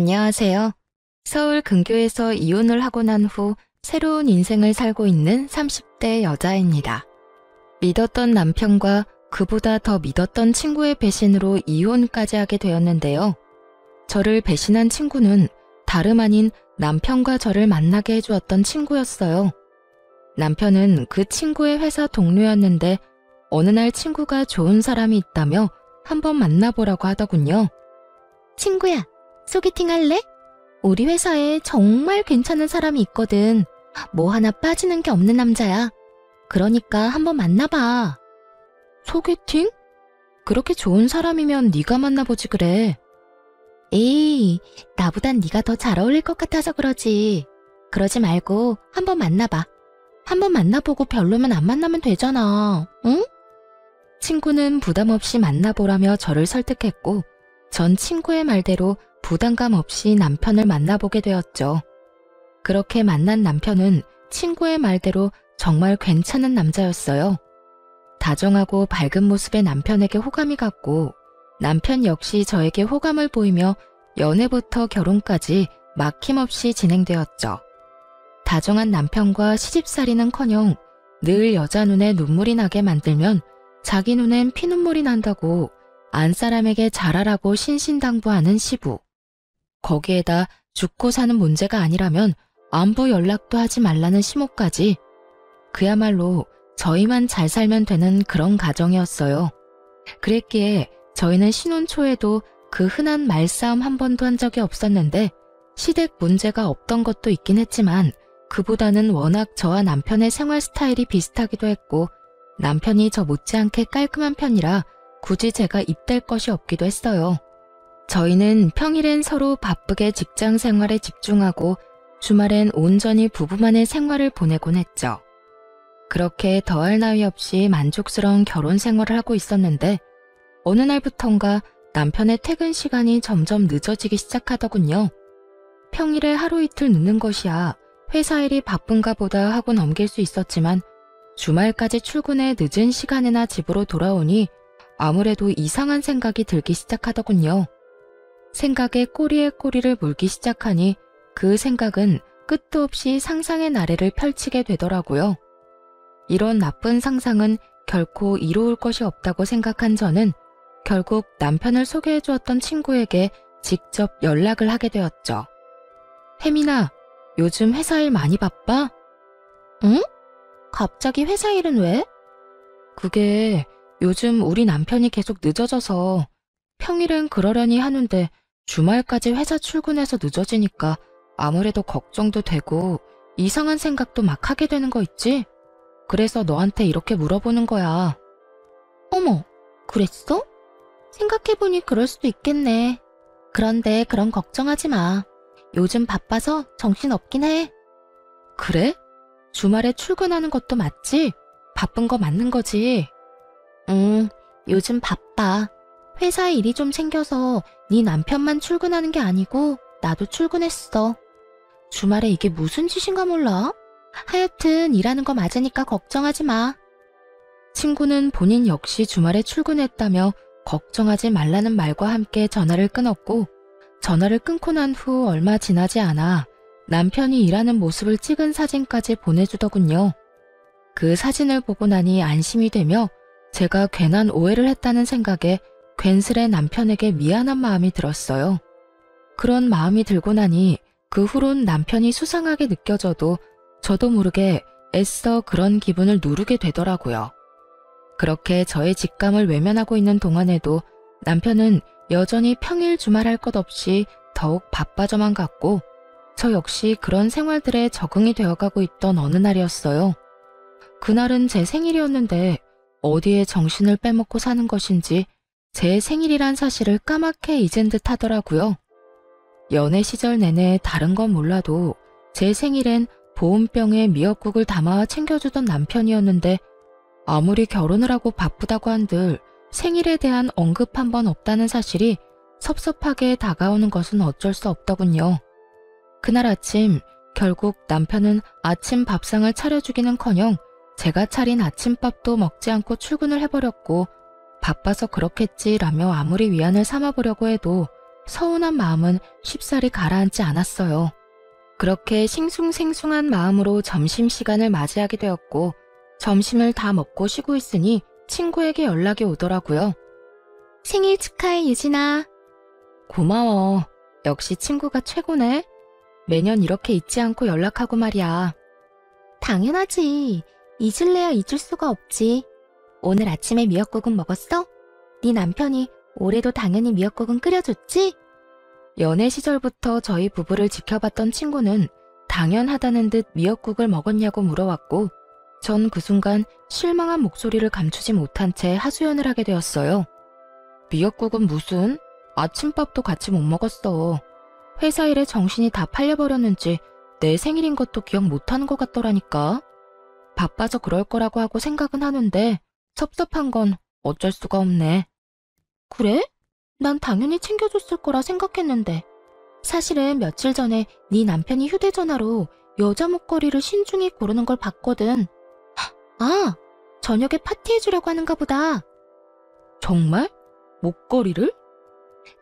안녕하세요. 서울 근교에서 이혼을 하고 난 후 새로운 인생을 살고 있는 30대 여자입니다. 믿었던 남편과 그보다 더 믿었던 친구의 배신으로 이혼까지 하게 되었는데요. 저를 배신한 친구는 다름 아닌 남편과 저를 만나게 해주었던 친구였어요. 남편은 그 친구의 회사 동료였는데 어느 날 친구가 좋은 사람이 있다며 한번 만나보라고 하더군요. 친구야, 소개팅 할래? 우리 회사에 정말 괜찮은 사람이 있거든. 뭐 하나 빠지는 게 없는 남자야. 그러니까 한번 만나봐. 소개팅? 그렇게 좋은 사람이면 네가 만나보지 그래. 에이, 나보단 네가 더 잘 어울릴 것 같아서 그러지. 그러지 말고 한번 만나봐. 한번 만나보고 별로면 안 만나면 되잖아. 응? 친구는 부담 없이 만나보라며 저를 설득했고 전 친구의 말대로 부담감 없이 남편을 만나보게 되었죠. 그렇게 만난 남편은 친구의 말대로 정말 괜찮은 남자였어요. 다정하고 밝은 모습의 남편에게 호감이 갔고 남편 역시 저에게 호감을 보이며 연애부터 결혼까지 막힘없이 진행되었죠. 다정한 남편과 시집살이는커녕 늘 여자 눈에 눈물이 나게 만들면 자기 눈엔 피눈물이 난다고 안사람에게 잘하라고 신신당부하는 시부. 거기에다 죽고 사는 문제가 아니라면 안부 연락도 하지 말라는 시모까지. 그야말로 저희만 잘 살면 되는 그런 가정이었어요. 그랬기에 저희는 신혼 초에도 그 흔한 말싸움 한 번도 한 적이 없었는데 시댁 문제가 없던 것도 있긴 했지만 그보다는 워낙 저와 남편의 생활 스타일이 비슷하기도 했고 남편이 저 못지않게 깔끔한 편이라 굳이 제가 입댈 것이 없기도 했어요. 저희는 평일엔 서로 바쁘게 직장 생활에 집중하고 주말엔 온전히 부부만의 생활을 보내곤 했죠. 그렇게 더할 나위 없이 만족스러운 결혼 생활을 하고 있었는데 어느 날부턴가 남편의 퇴근 시간이 점점 늦어지기 시작하더군요. 평일에 하루 이틀 늦는 것이야 회사 일이 바쁜가 보다 하고 넘길 수 있었지만 주말까지 출근해 늦은 시간에나 집으로 돌아오니 아무래도 이상한 생각이 들기 시작하더군요. 생각에 꼬리에 꼬리를 물기 시작하니 그 생각은 끝도 없이 상상의 나래를 펼치게 되더라고요. 이런 나쁜 상상은 결코 이루어올 것이 없다고 생각한 저는 결국 남편을 소개해 주었던 친구에게 직접 연락을 하게 되었죠. 혜민아, 요즘 회사 일 많이 바빠? 응? 갑자기 회사 일은 왜? 그게 요즘 우리 남편이 계속 늦어져서 평일엔 그러려니 하는데 주말까지 회사 출근해서 늦어지니까 아무래도 걱정도 되고 이상한 생각도 막 하게 되는 거 있지? 그래서 너한테 이렇게 물어보는 거야. 어머, 그랬어? 생각해보니 그럴 수도 있겠네. 그런데 그런 걱정하지 마. 요즘 바빠서 정신없긴 해. 그래? 주말에 출근하는 것도 맞지? 바쁜 거 맞는 거지? 요즘 바빠. 회사에 일이 좀 생겨서 네 남편만 출근하는 게 아니고 나도 출근했어. 주말에 이게 무슨 짓인가 몰라? 하여튼 일하는 거 맞으니까 걱정하지 마. 친구는 본인 역시 주말에 출근했다며 걱정하지 말라는 말과 함께 전화를 끊었고 전화를 끊고 난 후 얼마 지나지 않아 남편이 일하는 모습을 찍은 사진까지 보내주더군요. 그 사진을 보고 나니 안심이 되며 제가 괜한 오해를 했다는 생각에 괜스레 남편에게 미안한 마음이 들었어요. 그런 마음이 들고 나니 그 후론 남편이 수상하게 느껴져도 저도 모르게 애써 그런 기분을 누르게 되더라고요. 그렇게 저의 직감을 외면하고 있는 동안에도 남편은 여전히 평일 주말 할 것 없이 더욱 바빠져만 갔고 저 역시 그런 생활들에 적응이 되어가고 있던 어느 날이었어요. 그날은 제 생일이었는데 어디에 정신을 빼먹고 사는 것인지 제 생일이란 사실을 까맣게 잊은 듯 하더라고요. 연애 시절 내내 다른 건 몰라도 제 생일엔 보온병에 미역국을 담아 챙겨주던 남편이었는데 아무리 결혼을 하고 바쁘다고 한들 생일에 대한 언급 한 번 없다는 사실이 섭섭하게 다가오는 것은 어쩔 수 없더군요. 그날 아침 결국 남편은 아침 밥상을 차려주기는커녕 제가 차린 아침밥도 먹지 않고 출근을 해버렸고 바빠서 그렇겠지라며 아무리 위안을 삼아보려고 해도 서운한 마음은 쉽사리 가라앉지 않았어요. 그렇게 싱숭생숭한 마음으로 점심시간을 맞이하게 되었고 점심을 다 먹고 쉬고 있으니 친구에게 연락이 오더라고요. 생일 축하해, 유진아. 고마워. 역시 친구가 최고네. 매년 이렇게 잊지 않고 연락하고 말이야. 당연하지. 잊을래야 잊을 수가 없지. 오늘 아침에 미역국은 먹었어? 네 남편이 올해도 당연히 미역국은 끓여줬지? 연애 시절부터 저희 부부를 지켜봤던 친구는 당연하다는 듯 미역국을 먹었냐고 물어왔고 전 그 순간 실망한 목소리를 감추지 못한 채 하소연을 하게 되었어요. 미역국은 무슨? 아침밥도 같이 못 먹었어. 회사 일에 정신이 다 팔려버렸는지 내 생일인 것도 기억 못하는 것 같더라니까. 바빠서 그럴 거라고 하고 생각은 하는데 섭섭한 건 어쩔 수가 없네. 그래? 난 당연히 챙겨줬을 거라 생각했는데 사실은 며칠 전에 네 남편이 휴대전화로 여자 목걸이를 신중히 고르는 걸 봤거든. 아, 저녁에 파티해주려고 하는가 보다. 정말? 목걸이를?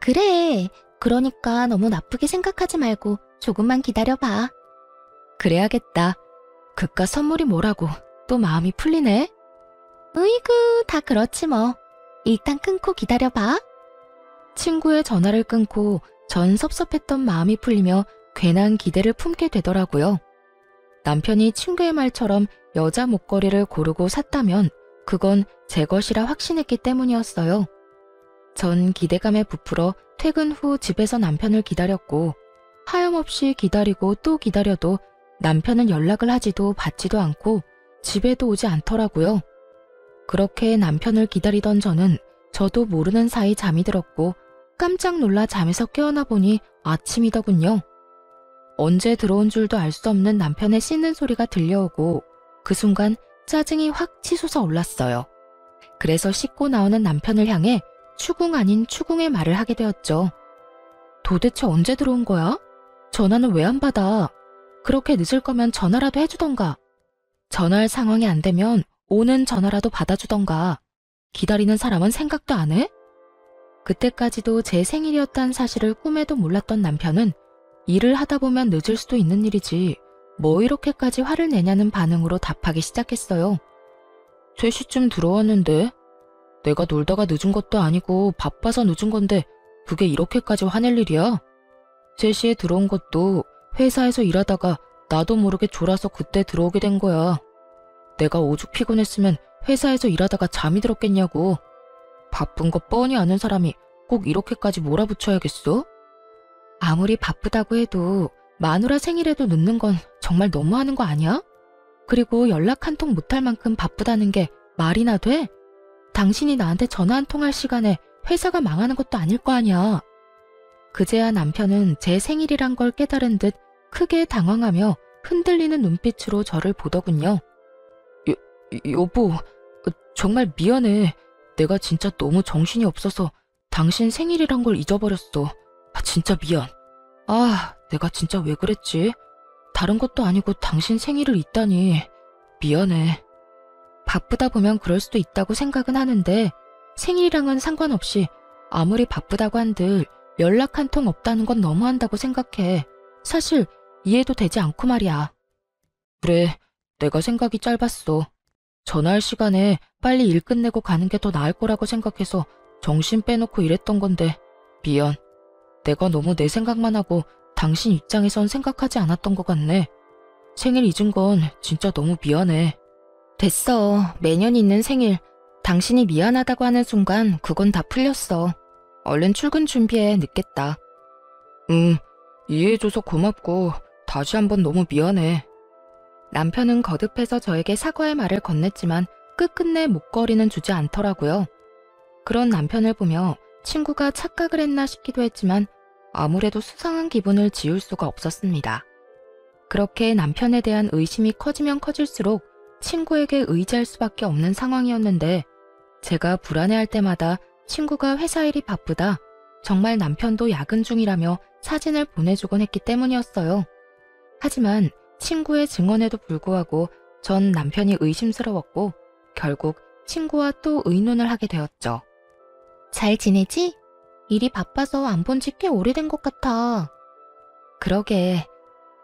그래. 그러니까 너무 나쁘게 생각하지 말고 조금만 기다려봐. 그래야겠다. 그깟 선물이 뭐라고 또 마음이 풀리네. 으이구, 다 그렇지 뭐. 일단 끊고 기다려봐. 친구의 전화를 끊고 전 섭섭했던 마음이 풀리며 괜한 기대를 품게 되더라고요. 남편이 친구의 말처럼 여자 목걸이를 고르고 샀다면 그건 제 것이라 확신했기 때문이었어요. 전 기대감에 부풀어 퇴근 후 집에서 남편을 기다렸고 하염없이 기다리고 또 기다려도 남편은 연락을 하지도 받지도 않고 집에도 오지 않더라고요. 그렇게 남편을 기다리던 저도 모르는 사이 잠이 들었고 깜짝 놀라 잠에서 깨어나 보니 아침이더군요. 언제 들어온 줄도 알 수 없는 남편의 씻는 소리가 들려오고 그 순간 짜증이 확 치솟아 올랐어요. 그래서 씻고 나오는 남편을 향해 추궁 아닌 추궁의 말을 하게 되었죠. 도대체 언제 들어온 거야? 전화는 왜 안 받아? 그렇게 늦을 거면 전화라도 해주던가. 전화할 상황이 안 되면 오는 전화라도 받아주던가. 기다리는 사람은 생각도 안 해? 그때까지도 제 생일이었다는 사실을 꿈에도 몰랐던 남편은 일을 하다 보면 늦을 수도 있는 일이지 뭐 이렇게까지 화를 내냐는 반응으로 답하기 시작했어요. 3시쯤 들어왔는데 내가 놀다가 늦은 것도 아니고 바빠서 늦은 건데 그게 이렇게까지 화낼 일이야? 3시에 들어온 것도 회사에서 일하다가 나도 모르게 졸아서 그때 들어오게 된 거야. 내가 오죽 피곤했으면 회사에서 일하다가 잠이 들었겠냐고. 바쁜 거 뻔히 아는 사람이 꼭 이렇게까지 몰아붙여야겠어? 아무리 바쁘다고 해도 마누라 생일에도 늦는 건 정말 너무하는 거 아니야? 그리고 연락 한 통 못할 만큼 바쁘다는 게 말이나 돼? 당신이 나한테 전화 한 통 할 시간에 회사가 망하는 것도 아닐 거 아니야. 그제야 남편은 제 생일이란 걸 깨달은 듯 크게 당황하며 흔들리는 눈빛으로 저를 보더군요. 여보, 정말 미안해. 내가 진짜 너무 정신이 없어서 당신 생일이란 걸 잊어버렸어. 진짜 미안. 내가 진짜 왜 그랬지? 다른 것도 아니고 당신 생일을 잊다니. 미안해. 바쁘다 보면 그럴 수도 있다고 생각은 하는데 생일이랑은 상관없이 아무리 바쁘다고 한들 연락 한 통 없다는 건 너무한다고 생각해. 사실 이해도 되지 않고 말이야. 그래, 내가 생각이 짧았어. 전화할 시간에 빨리 일 끝내고 가는 게 더 나을 거라고 생각해서 정신 빼놓고 일했던 건데 미안. 내가 너무 내 생각만 하고 당신 입장에선 생각하지 않았던 것 같네. 생일 잊은 건 진짜 너무 미안해. 됐어. 매년 있는 생일. 당신이 미안하다고 하는 순간 그건 다 풀렸어. 얼른 출근 준비해. 늦겠다. 이해해줘서 고맙고 다시 한번 너무 미안해. 남편은 거듭해서 저에게 사과의 말을 건넸지만 끝끝내 목걸이는 주지 않더라고요. 그런 남편을 보며 친구가 착각을 했나 싶기도 했지만 아무래도 수상한 기분을 지울 수가 없었습니다. 그렇게 남편에 대한 의심이 커지면 커질수록 친구에게 의지할 수밖에 없는 상황이었는데 제가 불안해할 때마다 친구가 회사 일이 바쁘다, 정말 남편도 야근 중이라며 사진을 보내주곤 했기 때문이었어요. 하지만 친구의 증언에도 불구하고 전 남편이 의심스러웠고 결국 친구와 또 의논을 하게 되었죠. 잘 지내지? 일이 바빠서 안 본 지 꽤 오래된 것 같아. 그러게.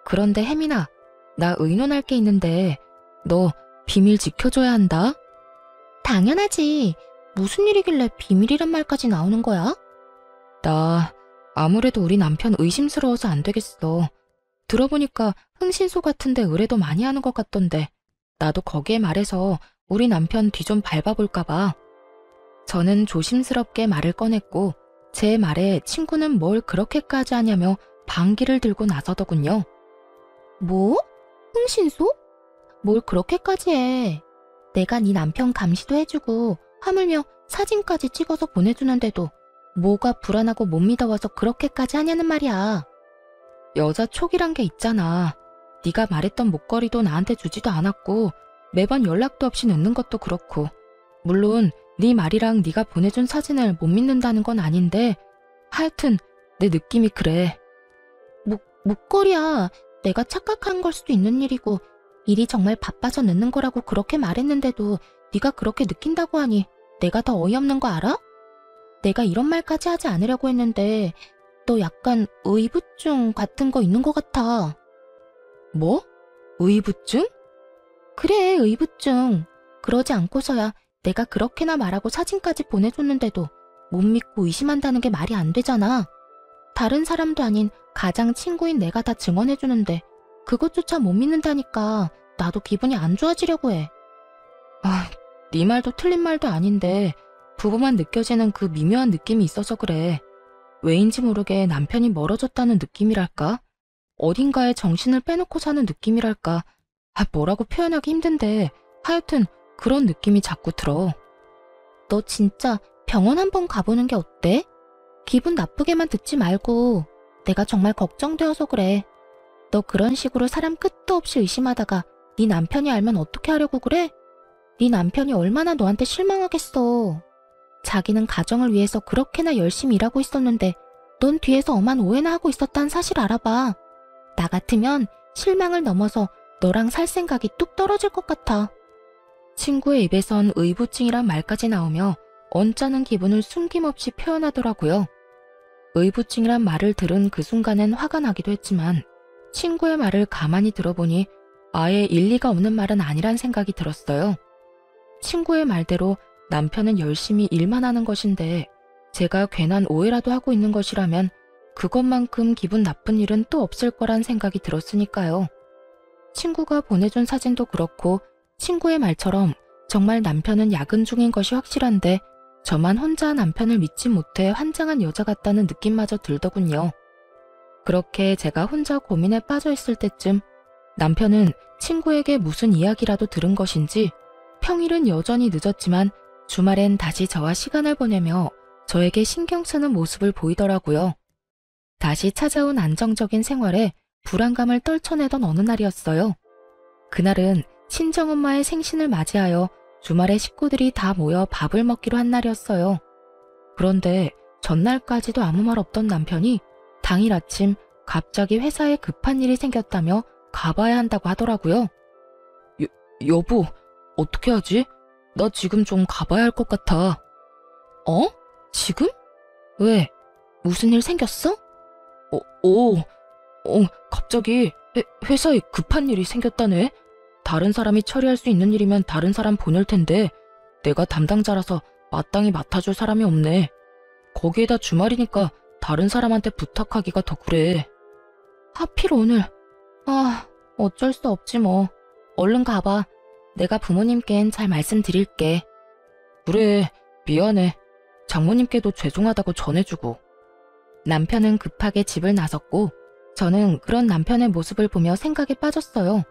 그런데 혜민아, 나 의논할 게 있는데 너 비밀 지켜줘야 한다. 당연하지. 무슨 일이길래 비밀이란 말까지 나오는 거야? 나 아무래도 우리 남편 의심스러워서 안 되겠어. 들어보니까 흥신소 같은데 의뢰도 많이 하는 것 같던데 나도 거기에 말해서 우리 남편 뒤 좀 밟아볼까 봐. 저는 조심스럽게 말을 꺼냈고 제 말에 친구는 뭘 그렇게까지 하냐며 방귀를 들고 나서더군요. 뭐? 흥신소? 뭘 그렇게까지 해. 내가 네 남편 감시도 해주고 하물며 사진까지 찍어서 보내주는데도 뭐가 불안하고 못 믿어와서 그렇게까지 하냐는 말이야. 여자 촉이란 게 있잖아. 네가 말했던 목걸이도 나한테 주지도 않았고 매번 연락도 없이 늦는 것도 그렇고 물론 네 말이랑 네가 보내준 사진을 못 믿는다는 건 아닌데 하여튼 내 느낌이 그래. 목걸이야. 내가 착각한 걸 수도 있는 일이고 일이 정말 바빠서 늦는 거라고 그렇게 말했는데도 네가 그렇게 느낀다고 하니 내가 더 어이없는 거 알아? 내가 이런 말까지 하지 않으려고 했는데 너 약간 의부증 같은 거 있는 것 같아. 뭐? 의부증? 그래, 의부증. 그러지 않고서야 내가 그렇게나 말하고 사진까지 보내줬는데도 못 믿고 의심한다는 게 말이 안 되잖아. 다른 사람도 아닌 가장 친구인 내가 다 증언해주는데 그것조차 못 믿는다니까 나도 기분이 안 좋아지려고 해. 아, 네 말도 틀린 말도 아닌데 부부만 느껴지는 그 미묘한 느낌이 있어서 그래. 왜인지 모르게 남편이 멀어졌다는 느낌이랄까? 어딘가에 정신을 빼놓고 사는 느낌이랄까? 뭐라고 표현하기 힘든데 하여튼 그런 느낌이 자꾸 들어. 너 진짜 병원 한번 가보는 게 어때? 기분 나쁘게만 듣지 말고 내가 정말 걱정되어서 그래. 너 그런 식으로 사람 끝도 없이 의심하다가 네 남편이 알면 어떻게 하려고 그래? 네 남편이 얼마나 너한테 실망하겠어. 자기는 가정을 위해서 그렇게나 열심히 일하고 있었는데 넌 뒤에서 엄한 오해나 하고 있었다는 사실 알아봐. 나 같으면 실망을 넘어서 너랑 살 생각이 뚝 떨어질 것 같아. 친구의 입에선 의부증이란 말까지 나오며 언짢은 기분을 숨김없이 표현하더라고요. 의부증이란 말을 들은 그 순간엔 화가 나기도 했지만 친구의 말을 가만히 들어보니 아예 일리가 없는 말은 아니란 생각이 들었어요. 친구의 말대로 남편은 열심히 일만 하는 것인데 제가 괜한 오해라도 하고 있는 것이라면 그것만큼 기분 나쁜 일은 또 없을 거란 생각이 들었으니까요. 친구가 보내준 사진도 그렇고 친구의 말처럼 정말 남편은 야근 중인 것이 확실한데 저만 혼자 남편을 믿지 못해 환장한 여자 같다는 느낌마저 들더군요. 그렇게 제가 혼자 고민에 빠져 있을 때쯤 남편은 친구에게 무슨 이야기라도 들은 것인지 평일은 여전히 늦었지만 주말엔 다시 저와 시간을 보내며 저에게 신경 쓰는 모습을 보이더라고요. 다시 찾아온 안정적인 생활에 불안감을 떨쳐내던 어느 날이었어요. 그날은 친정엄마의 생신을 맞이하여 주말에 식구들이 다 모여 밥을 먹기로 한 날이었어요. 그런데 전날까지도 아무 말 없던 남편이 당일 아침 갑자기 회사에 급한 일이 생겼다며 가봐야 한다고 하더라고요. 여보, 어떻게 하지? 나 지금 좀 가봐야 할 것 같아. 어? 지금? 왜? 무슨 일 생겼어? 갑자기 회사에 급한 일이 생겼다네. 다른 사람이 처리할 수 있는 일이면 다른 사람 보낼 텐데 내가 담당자라서 마땅히 맡아줄 사람이 없네. 거기에다 주말이니까 다른 사람한테 부탁하기가 더 그래. 하필 오늘. 어쩔 수 없지 뭐. 얼른 가봐. 내가 부모님께는 잘 말씀드릴게. 그래, 미안해. 장모님께도 죄송하다고 전해주고. 남편은 급하게 집을 나섰고 저는 그런 남편의 모습을 보며 생각에 빠졌어요.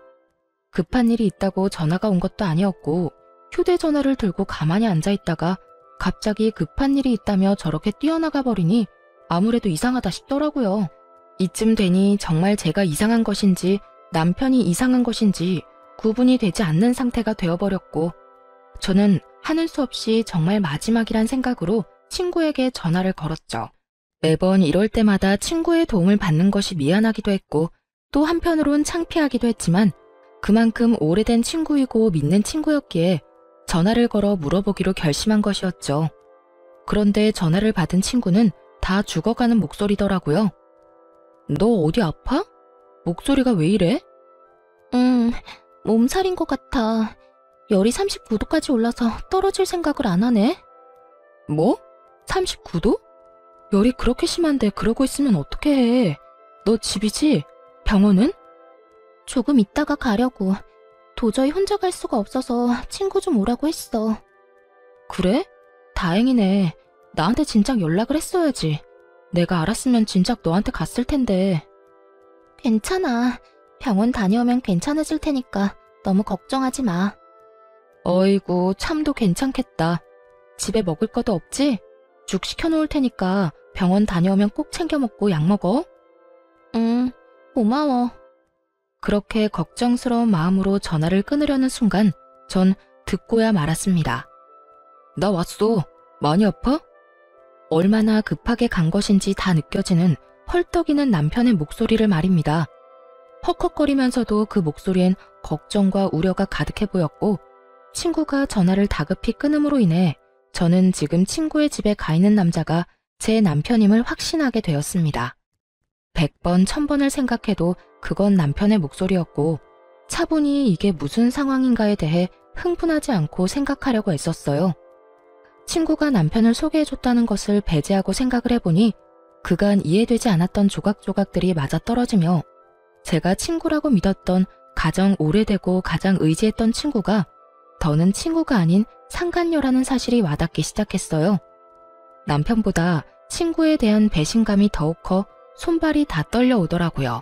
급한 일이 있다고 전화가 온 것도 아니었고 휴대전화를 들고 가만히 앉아있다가 갑자기 급한 일이 있다며 저렇게 뛰어나가 버리니 아무래도 이상하다 싶더라고요. 이쯤 되니 정말 제가 이상한 것인지 남편이 이상한 것인지 구분이 되지 않는 상태가 되어버렸고 저는 하는 수 없이 정말 마지막이란 생각으로 친구에게 전화를 걸었죠. 매번 이럴 때마다 친구의 도움을 받는 것이 미안하기도 했고 또 한편으론 창피하기도 했지만 그만큼 오래된 친구이고 믿는 친구였기에 전화를 걸어 물어보기로 결심한 것이었죠. 그런데 전화를 받은 친구는 다 죽어가는 목소리더라고요. 너 어디 아파? 목소리가 왜 이래? 몸살인 것 같아. 열이 39도까지 올라서 떨어질 생각을 안 하네. 뭐? 39도? 열이 그렇게 심한데 그러고 있으면 어떻게 해? 너 집이지? 병원은? 조금 있다가 가려고. 도저히 혼자 갈 수가 없어서 친구 좀 오라고 했어. 그래? 다행이네. 나한테 진작 연락을 했어야지. 내가 알았으면 진작 너한테 갔을 텐데. 괜찮아. 병원 다녀오면 괜찮아질 테니까 너무 걱정하지 마. 어이구, 참도 괜찮겠다. 집에 먹을 것도 없지? 죽 시켜놓을 테니까 병원 다녀오면 꼭 챙겨 먹고 약 먹어. 응, 고마워. 그렇게 걱정스러운 마음으로 전화를 끊으려는 순간 전 듣고야 말았습니다. 나 왔어. 많이 아파? 얼마나 급하게 간 것인지 다 느껴지는 헐떡이는 남편의 목소리를 말입니다. 헉헉거리면서도 그 목소리엔 걱정과 우려가 가득해 보였고 친구가 전화를 다급히 끊음으로 인해 저는 지금 친구의 집에 가 있는 남자가 제 남편임을 확신하게 되었습니다. 100번, 1000번을 생각해도 그건 남편의 목소리였고 차분히 이게 무슨 상황인가에 대해 흥분하지 않고 생각하려고 애썼어요. 친구가 남편을 소개해줬다는 것을 배제하고 생각을 해보니 그간 이해되지 않았던 조각조각들이 맞아떨어지며 제가 친구라고 믿었던 가장 오래되고 가장 의지했던 친구가 더는 친구가 아닌 상간녀라는 사실이 와닿기 시작했어요. 남편보다 친구에 대한 배신감이 더욱 커 손발이 다 떨려오더라고요.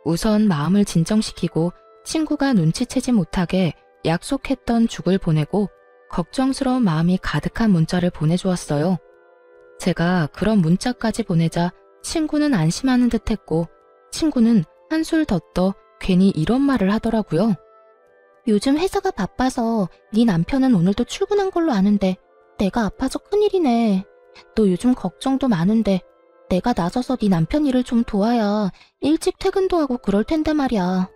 우선 마음을 진정시키고 친구가 눈치채지 못하게 약속했던 죽을 보내고 걱정스러운 마음이 가득한 문자를 보내주었어요. 제가 그런 문자까지 보내자 친구는 안심하는 듯했고 친구는 한술 더 떠 괜히 이런 말을 하더라고요. 요즘 회사가 바빠서 네 남편은 오늘도 출근한 걸로 아는데 내가 아파서 큰일이네. 너 요즘 걱정도 많은데 내가 나서서 네 남편 일을 좀 도와야 일찍 퇴근도 하고 그럴 텐데 말이야.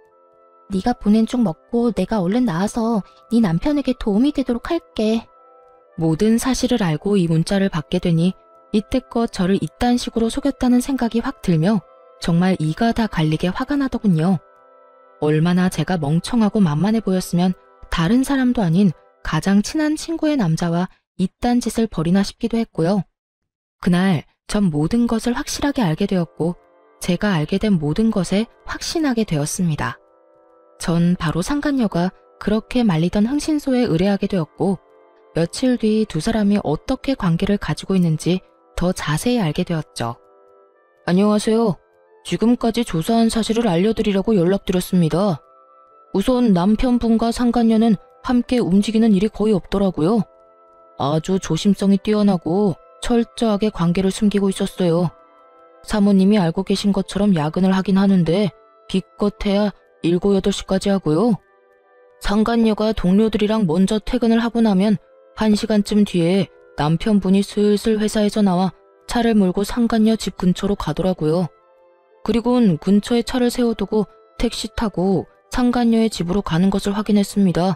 네가 보낸 죽 먹고 내가 얼른 나와서 네 남편에게 도움이 되도록 할게. 모든 사실을 알고 이 문자를 받게 되니 이때껏 저를 이딴 식으로 속였다는 생각이 확 들며 정말 이가 다 갈리게 화가 나더군요. 얼마나 제가 멍청하고 만만해 보였으면 다른 사람도 아닌 가장 친한 친구의 남자와 이딴 짓을 벌이나 싶기도 했고요. 그날 전 모든 것을 확실하게 알게 되었고 제가 알게 된 모든 것에 확신하게 되었습니다. 전 바로 상간녀가 그렇게 말리던 흥신소에 의뢰하게 되었고 며칠 뒤 두 사람이 어떻게 관계를 가지고 있는지 더 자세히 알게 되었죠. 안녕하세요. 지금까지 조사한 사실을 알려드리려고 연락드렸습니다. 우선 남편분과 상간녀는 함께 움직이는 일이 거의 없더라고요. 아주 조심성이 뛰어나고 철저하게 관계를 숨기고 있었어요. 사모님이 알고 계신 것처럼 야근을 하긴 하는데 기껏해야 7, 8시까지 하고요. 상간녀가 동료들이랑 먼저 퇴근을 하고 나면 1시간쯤 뒤에 남편분이 슬슬 회사에서 나와 차를 몰고 상간녀 집 근처로 가더라고요. 그리고는 근처에 차를 세워두고 택시 타고 상간녀의 집으로 가는 것을 확인했습니다.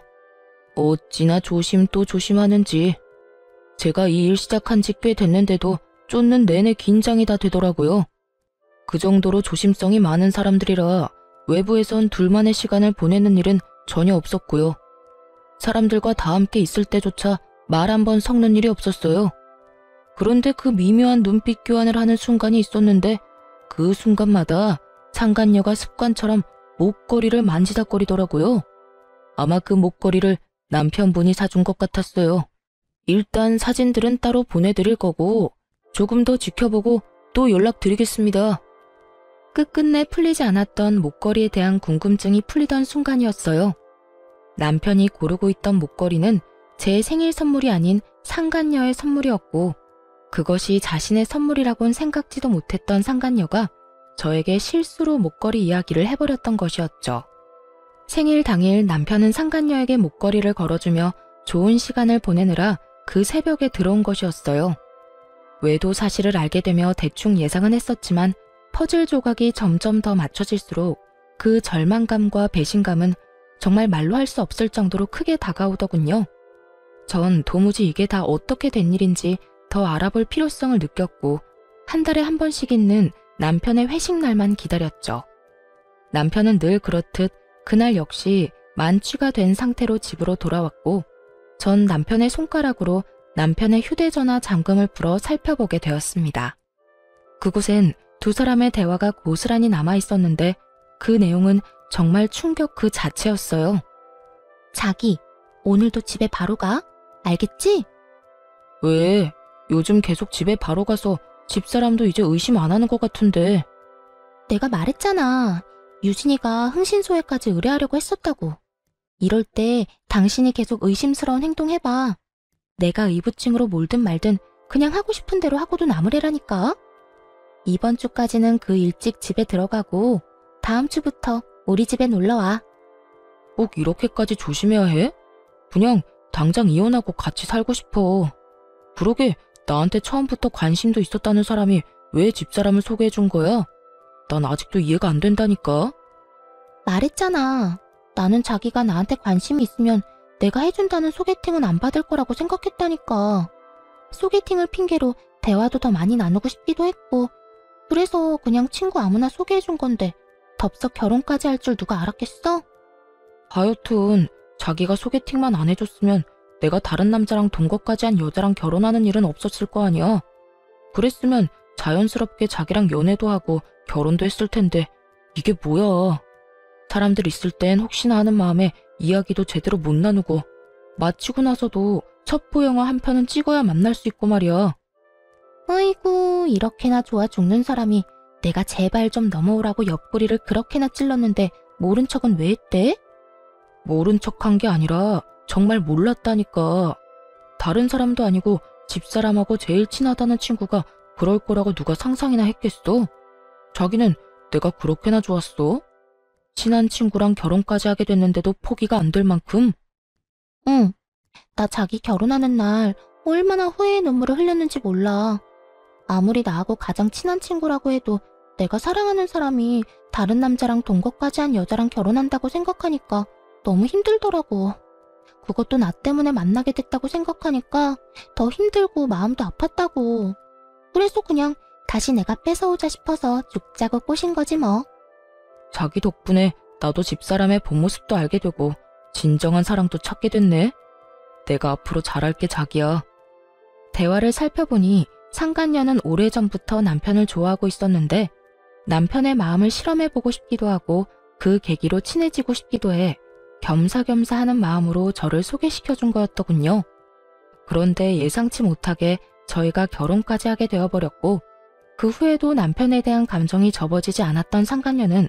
어찌나 조심 또 조심하는지. 제가 이 일 시작한 지 꽤 됐는데도 쫓는 내내 긴장이 다 되더라고요. 그 정도로 조심성이 많은 사람들이라 외부에선 둘만의 시간을 보내는 일은 전혀 없었고요. 사람들과 다 함께 있을 때조차 말 한 번 섞는 일이 없었어요. 그런데 그 미묘한 눈빛 교환을 하는 순간이 있었는데 그 순간마다 상간녀가 습관처럼 목걸이를 만지작거리더라고요. 아마 그 목걸이를 남편분이 사준 것 같았어요. 일단 사진들은 따로 보내드릴 거고 조금 더 지켜보고 또 연락드리겠습니다. 끝끝내 풀리지 않았던 목걸이에 대한 궁금증이 풀리던 순간이었어요. 남편이 고르고 있던 목걸이는 제 생일 선물이 아닌 상간녀의 선물이었고 그것이 자신의 선물이라곤 생각지도 못했던 상간녀가 저에게 실수로 목걸이 이야기를 해버렸던 것이었죠. 생일 당일 남편은 상간녀에게 목걸이를 걸어주며 좋은 시간을 보내느라 그 새벽에 들어온 것이었어요. 외도 사실을 알게 되며 대충 예상은 했었지만 퍼즐 조각이 점점 더 맞춰질수록 그 절망감과 배신감은 정말 말로 할 수 없을 정도로 크게 다가오더군요. 전 도무지 이게 다 어떻게 된 일인지 더 알아볼 필요성을 느꼈고 한 달에 한 번씩 있는 남편의 회식 날만 기다렸죠. 남편은 늘 그렇듯 그날 역시 만취가 된 상태로 집으로 돌아왔고 전 남편의 손가락으로 남편의 휴대전화 잠금을 풀어 살펴보게 되었습니다. 그곳엔 두 사람의 대화가 고스란히 남아있었는데 그 내용은 정말 충격 그 자체였어요. 자기, 오늘도 집에 바로 가? 알겠지? 왜? 요즘 계속 집에 바로 가서 집사람도 이제 의심 안 하는 것 같은데. 내가 말했잖아. 유진이가 흥신소에까지 의뢰하려고 했었다고. 이럴 때 당신이 계속 의심스러운 행동 해봐. 내가 의부증으로 몰든 말든 그냥 하고 싶은 대로 하고도 남으래라니까. 이번 주까지는 그 일찍 집에 들어가고 다음 주부터 우리 집에 놀러와. 꼭 이렇게까지 조심해야 해? 그냥 당장 이혼하고 같이 살고 싶어. 그러게 나한테 처음부터 관심도 있었다는 사람이 왜 집사람을 소개해준 거야? 난 아직도 이해가 안 된다니까. 말했잖아. 나는 자기가 나한테 관심이 있으면 내가 해준다는 소개팅은 안 받을 거라고 생각했다니까. 소개팅을 핑계로 대화도 더 많이 나누고 싶기도 했고 그래서 그냥 친구 아무나 소개해준 건데 덥석 결혼까지 할 줄 누가 알았겠어? 하여튼 자기가 소개팅만 안 해줬으면 내가 다른 남자랑 동거까지 한 여자랑 결혼하는 일은 없었을 거 아니야. 그랬으면 자연스럽게 자기랑 연애도 하고 결혼도 했을 텐데 이게 뭐야. 사람들 있을 땐 혹시나 하는 마음에 이야기도 제대로 못 나누고 마치고 나서도 첩보 영화 한 편은 찍어야 만날 수 있고 말이야. 어이구, 이렇게나 좋아 죽는 사람이 내가 제발 좀 넘어오라고 옆구리를 그렇게나 찔렀는데 모른 척은 왜 했대? 모른 척한 게 아니라 정말 몰랐다니까. 다른 사람도 아니고 집사람하고 제일 친하다는 친구가 그럴 거라고 누가 상상이나 했겠어? 자기는 내가 그렇게나 좋았어? 친한 친구랑 결혼까지 하게 됐는데도 포기가 안 될 만큼? 응, 나 자기 결혼하는 날 얼마나 후회의 눈물을 흘렸는지 몰라. 아무리 나하고 가장 친한 친구라고 해도 내가 사랑하는 사람이 다른 남자랑 동거까지 한 여자랑 결혼한다고 생각하니까 너무 힘들더라고. 그것도 나 때문에 만나게 됐다고 생각하니까 더 힘들고 마음도 아팠다고. 그래서 그냥 다시 내가 뺏어오자 싶어서 죽자고 꼬신 거지 뭐. 자기 덕분에 나도 집사람의 본 모습도 알게 되고 진정한 사랑도 찾게 됐네. 내가 앞으로 잘할게 자기야. 대화를 살펴보니 상간녀는 오래전부터 남편을 좋아하고 있었는데 남편의 마음을 실험해보고 싶기도 하고 그 계기로 친해지고 싶기도 해 겸사겸사 하는 마음으로 저를 소개시켜준 거였더군요. 그런데 예상치 못하게 저희가 결혼까지 하게 되어버렸고 그 후에도 남편에 대한 감정이 접어지지 않았던 상간녀는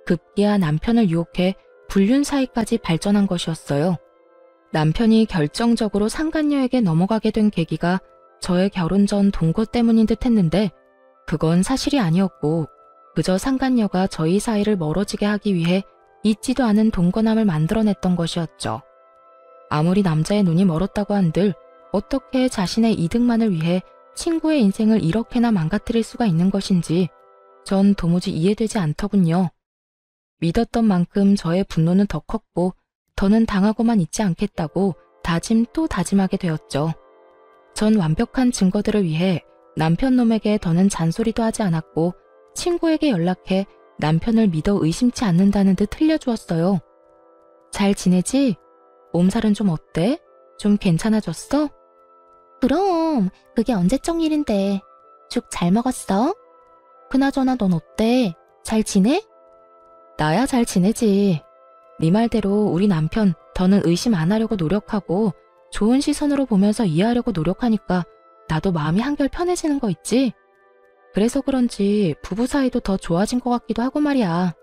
급기야 남편을 유혹해 불륜 사이까지 발전한 것이었어요. 남편이 결정적으로 상간녀에게 넘어가게 된 계기가 저의 결혼 전 동거 때문인 듯 했는데 그건 사실이 아니었고 그저 상간녀가 저희 사이를 멀어지게 하기 위해 잊지도 않은 동거남을 만들어냈던 것이었죠. 아무리 남자의 눈이 멀었다고 한들 어떻게 자신의 이득만을 위해 친구의 인생을 이렇게나 망가뜨릴 수가 있는 것인지 전 도무지 이해되지 않더군요. 믿었던 만큼 저의 분노는 더 컸고 더는 당하고만 있지 않겠다고 다짐 또 다짐하게 되었죠. 전 완벽한 증거들을 위해 남편 놈에게 더는 잔소리도 하지 않았고 친구에게 연락해 남편을 믿어 의심치 않는다는 듯 흘려주었어요. 잘 지내지? 몸살은 좀 어때? 좀 괜찮아졌어? 그럼 그게 언제적 일인데. 죽 잘 먹었어? 그나저나 넌 어때? 잘 지내? 나야 잘 지내지. 네 말대로 우리 남편 더는 의심 안 하려고 노력하고 좋은 시선으로 보면서 이해하려고 노력하니까 나도 마음이 한결 편해지는 거 있지? 그래서 그런지 부부 사이도 더 좋아진 것 같기도 하고 말이야.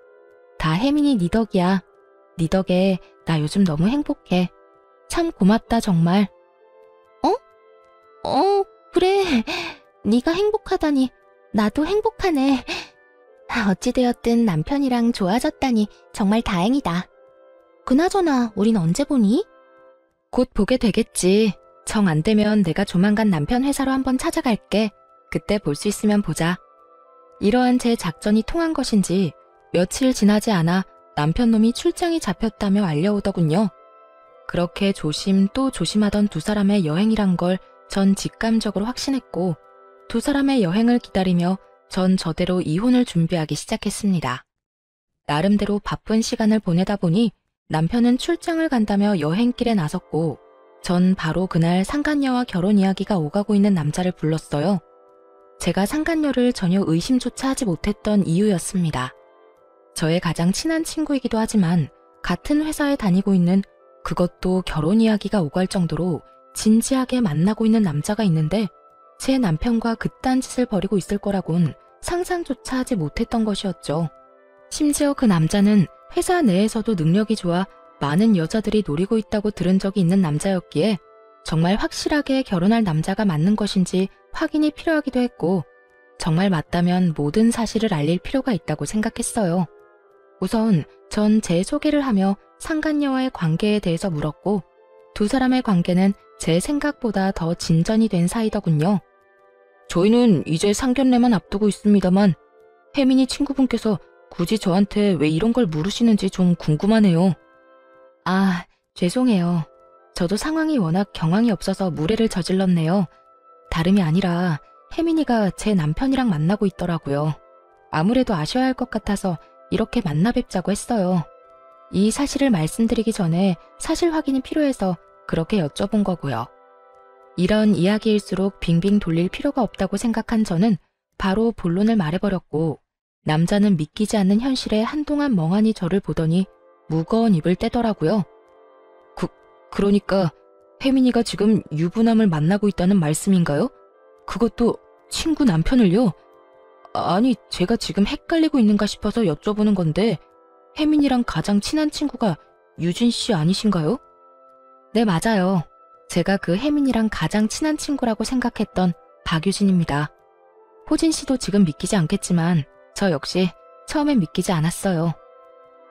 다 혜민이 네 덕이야. 네 덕에 나 요즘 너무 행복해. 참 고맙다 정말. 그래. 네가 행복하다니 나도 행복하네. 어찌되었든 남편이랑 좋아졌다니 정말 다행이다. 그나저나 우린 언제 보니? 곧 보게 되겠지. 정 안 되면 내가 조만간 남편 회사로 한번 찾아갈게. 그때 볼 수 있으면 보자. 이러한 제 작전이 통한 것인지 며칠 지나지 않아 남편 놈이 출장이 잡혔다며 알려오더군요. 그렇게 조심 또 조심하던 두 사람의 여행이란 걸 전 직감적으로 확신했고 두 사람의 여행을 기다리며 전 저대로 이혼을 준비하기 시작했습니다. 나름대로 바쁜 시간을 보내다 보니 남편은 출장을 간다며 여행길에 나섰고 전 바로 그날 상간녀와 결혼 이야기가 오가고 있는 남자를 불렀어요. 제가 상간녀를 전혀 의심조차 하지 못했던 이유였습니다. 저의 가장 친한 친구이기도 하지만 같은 회사에 다니고 있는, 그것도 결혼 이야기가 오갈 정도로 진지하게 만나고 있는 남자가 있는데 제 남편과 그딴 짓을 벌이고 있을 거라곤 상상조차 하지 못했던 것이었죠. 심지어 그 남자는 회사 내에서도 능력이 좋아 많은 여자들이 노리고 있다고 들은 적이 있는 남자였기에 정말 확실하게 결혼할 남자가 맞는 것인지 확인이 필요하기도 했고, 정말 맞다면 모든 사실을 알릴 필요가 있다고 생각했어요. 우선 전 제 소개를 하며 상간녀와의 관계에 대해서 물었고, 두 사람의 관계는 제 생각보다 더 진전이 된 사이더군요. 저희는 이제 상견례만 앞두고 있습니다만 혜민이 친구분께서 굳이 저한테 왜 이런 걸 물으시는지 좀 궁금하네요. 아, 죄송해요. 저도 상황이 워낙 경황이 없어서 무례를 저질렀네요. 다름이 아니라 혜민이가 제 남편이랑 만나고 있더라고요. 아무래도 아셔야 할 것 같아서 이렇게 만나 뵙자고 했어요. 이 사실을 말씀드리기 전에 사실 확인이 필요해서 그렇게 여쭤본 거고요. 이런 이야기일수록 빙빙 돌릴 필요가 없다고 생각한 저는 바로 본론을 말해버렸고, 남자는 믿기지 않는 현실에 한동안 멍하니 저를 보더니 무거운 입을 떼더라고요. 그러니까 혜민이가 지금 유부남을 만나고 있다는 말씀인가요? 그것도 친구 남편을요? 아니, 제가 지금 헷갈리고 있는가 싶어서 여쭤보는 건데 혜민이랑 가장 친한 친구가 유진 씨 아니신가요? 네, 맞아요. 제가 그 혜민이랑 가장 친한 친구라고 생각했던 박유진입니다. 호진 씨도 지금 믿기지 않겠지만 저 역시 처음엔 믿기지 않았어요.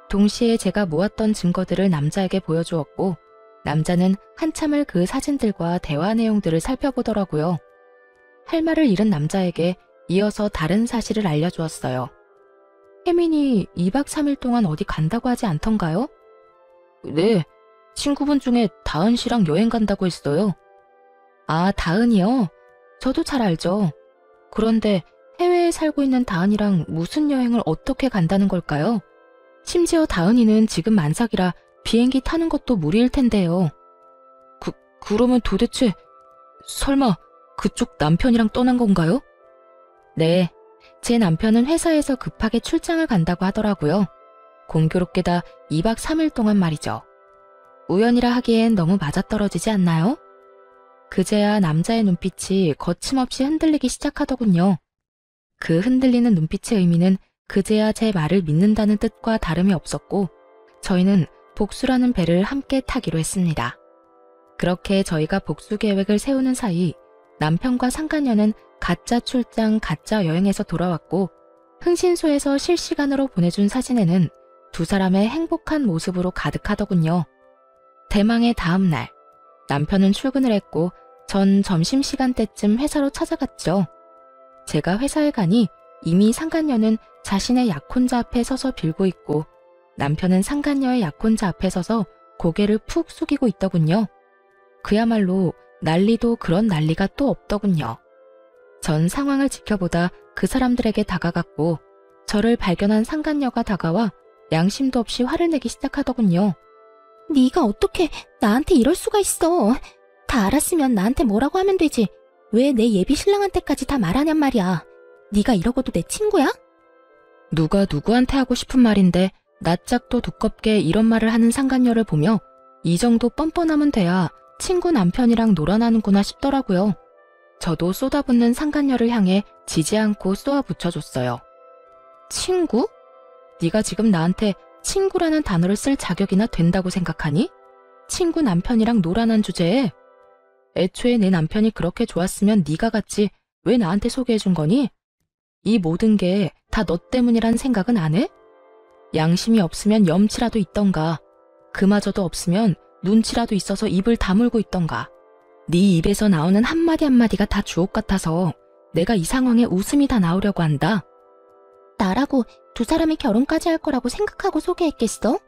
동시에 제가 모았던 증거들을 남자에게 보여주었고, 남자는 한참을 그 사진들과 대화 내용들을 살펴보더라고요. 할 말을 잃은 남자에게 이어서 다른 사실을 알려주었어요. 혜민이 2박 3일 동안 어디 간다고 하지 않던가요? 네, 친구분 중에 다은 씨랑 여행 간다고 했어요. 아, 다은이요? 저도 잘 알죠. 그런데 해외에 살고 있는 다은이랑 무슨 여행을 어떻게 간다는 걸까요? 심지어 다은이는 지금 만삭이라 비행기 타는 것도 무리일 텐데요. 그러면 도대체 설마 그쪽 남편이랑 떠난 건가요? 네, 제 남편은 회사에서 급하게 출장을 간다고 하더라고요. 공교롭게다 2박 3일 동안 말이죠. 우연이라 하기엔 너무 맞아떨어지지 않나요? 그제야 남자의 눈빛이 거침없이 흔들리기 시작하더군요. 그 흔들리는 눈빛의 의미는 그제야 제 말을 믿는다는 뜻과 다름이 없었고, 저희는 복수라는 배를 함께 타기로 했습니다. 그렇게 저희가 복수 계획을 세우는 사이 남편과 상간녀는 가짜 출장, 가짜 여행에서 돌아왔고, 흥신소에서 실시간으로 보내준 사진에는 두 사람의 행복한 모습으로 가득하더군요. 대망의 다음 날, 남편은 출근을 했고 전 점심시간 때쯤 회사로 찾아갔죠. 제가 회사에 가니 이미 상간녀는 자신의 약혼자 앞에 서서 빌고 있고, 남편은 상간녀의 약혼자 앞에 서서 고개를 푹 숙이고 있더군요. 그야말로 난리도 그런 난리가 또 없더군요. 전 상황을 지켜보다 그 사람들에게 다가갔고, 저를 발견한 상간녀가 다가와 양심도 없이 화를 내기 시작하더군요. 네가 어떻게 나한테 이럴 수가 있어. 다 알았으면 나한테 뭐라고 하면 되지. 왜 내 예비 신랑한테까지 다 말하냔 말이야. 네가 이러고도 내 친구야? 누가 누구한테 하고 싶은 말인데 낯짝도 두껍게 이런 말을 하는 상간녀를 보며 이 정도 뻔뻔하면 돼야 친구 남편이랑 놀아나는구나 싶더라고요. 저도 쏟아붓는 상간녀를 향해 지지 않고 쏘아붙여줬어요. 친구? 네가 지금 나한테 친구라는 단어를 쓸 자격이나 된다고 생각하니? 친구 남편이랑 놀아난 주제에? 애초에 내 남편이 그렇게 좋았으면 네가 갔지 왜 나한테 소개해준 거니? 이 모든 게 다 너 때문이란 생각은 안 해? 양심이 없으면 염치라도 있던가, 그마저도 없으면 눈치라도 있어서 입을 다물고 있던가. 네 입에서 나오는 한마디 한마디가 다 주옥 같아서 내가 이 상황에 웃음이 다 나오려고 한다. 나라고 두 사람이 결혼까지 할 거라고 생각하고 소개했겠어?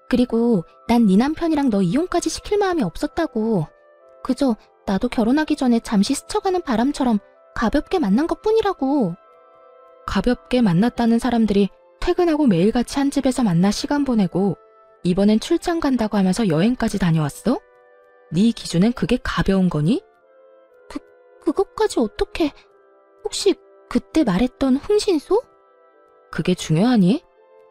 그리고 난 네 남편이랑 너 이혼까지 시킬 마음이 없었다고. 그저 나도 결혼하기 전에 잠시 스쳐가는 바람처럼 가볍게 만난 것뿐이라고. 가볍게 만났다는 사람들이 퇴근하고 매일같이 한 집에서 만나 시간 보내고 이번엔 출장 간다고 하면서 여행까지 다녀왔어? 네 기준엔 그게 가벼운 거니? 그것까지 어떻게... 혹시 그때 말했던 흥신소? 그게 중요하니?